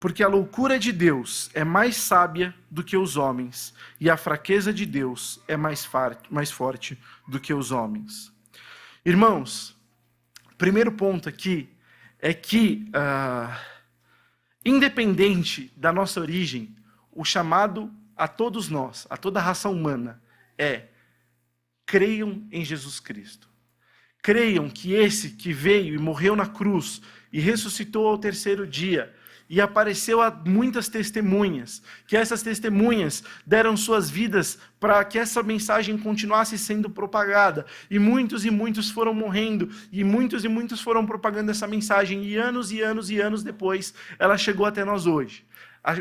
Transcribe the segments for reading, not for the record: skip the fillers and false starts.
Porque a loucura de Deus é mais sábia do que os homens, e a fraqueza de Deus é mais forte do que os homens. Irmãos, primeiro ponto aqui é que, independente da nossa origem, o chamado a todos nós, a toda a raça humana, é: creiam em Jesus Cristo. Creiam que esse que veio e morreu na cruz e ressuscitou ao terceiro dia e apareceu a muitas testemunhas, que essas testemunhas deram suas vidas para que essa mensagem continuasse sendo propagada, e muitos foram morrendo, e muitos foram propagando essa mensagem, e anos depois, ela chegou até nós hoje.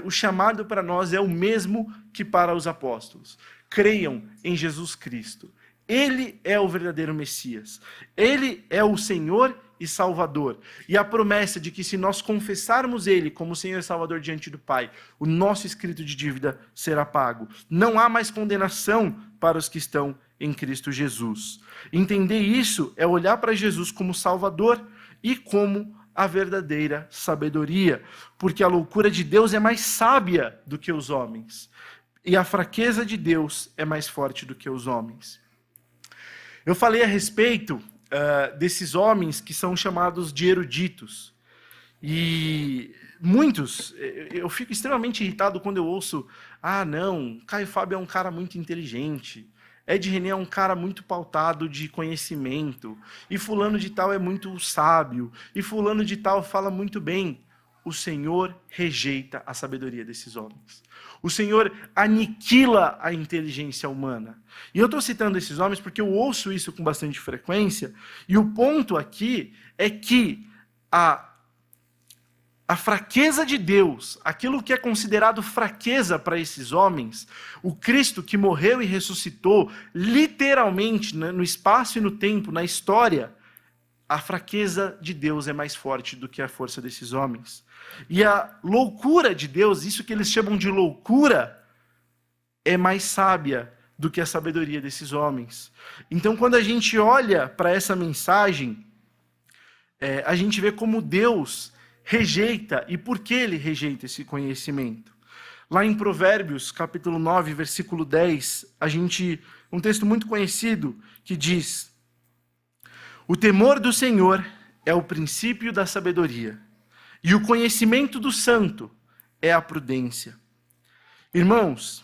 O chamado para nós é o mesmo que para os apóstolos: creiam em Jesus Cristo. Ele é o verdadeiro Messias. Ele é o Senhor e Salvador. E a promessa de que, se nós confessarmos Ele como Senhor e Salvador diante do Pai, o nosso escrito de dívida será pago. Não há mais condenação para os que estão em Cristo Jesus. Entender isso é olhar para Jesus como Salvador e como a verdadeira sabedoria. Porque a loucura de Deus é mais sábia do que os homens. E a fraqueza de Deus é mais forte do que os homens. Eu falei a respeito desses homens que são chamados de eruditos. E muitos, eu fico extremamente irritado quando eu ouço: não, Caio Fábio é um cara muito inteligente, Ed René é um cara muito pautado de conhecimento, e fulano de tal é muito sábio, e fulano de tal fala muito bem. O Senhor rejeita a sabedoria desses homens. O Senhor aniquila a inteligência humana. E eu estou citando esses homens porque eu ouço isso com bastante frequência, e o ponto aqui é que a fraqueza de Deus, aquilo que é considerado fraqueza para esses homens, o Cristo que morreu e ressuscitou, literalmente, no espaço e no tempo, na história, a fraqueza de Deus é mais forte do que a força desses homens. E a loucura de Deus, isso que eles chamam de loucura, é mais sábia do que a sabedoria desses homens. Então, quando a gente olha para essa mensagem, a gente vê como Deus rejeita e por que ele rejeita esse conhecimento. Lá em Provérbios, capítulo 9, versículo 10, um texto muito conhecido que diz: o temor do Senhor é o princípio da sabedoria, e o conhecimento do santo é a prudência. Irmãos,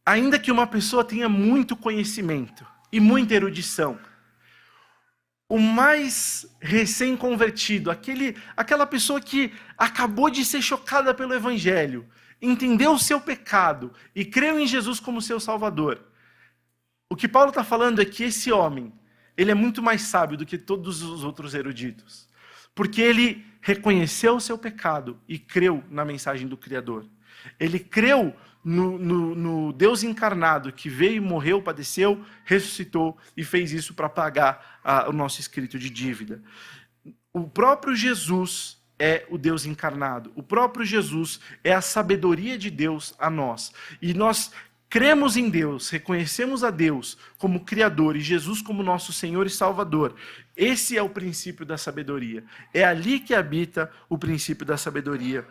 ainda que uma pessoa tenha muito conhecimento e muita erudição, o mais recém-convertido, aquela pessoa que acabou de ser chocada pelo Evangelho, entendeu o seu pecado e creu em Jesus como seu Salvador, o que Paulo está falando é que esse homem, ele é muito mais sábio do que todos os outros eruditos, porque ele reconheceu o seu pecado e creu na mensagem do Criador. Ele creu no Deus encarnado que veio, morreu, padeceu, ressuscitou e fez isso para pagar o nosso escrito de dívida. O próprio Jesus é o Deus encarnado. O próprio Jesus é a sabedoria de Deus a nós. E nós cremos em Deus, reconhecemos a Deus como Criador e Jesus como nosso Senhor e Salvador. Esse é o princípio da sabedoria. É ali que habita o princípio da sabedoria.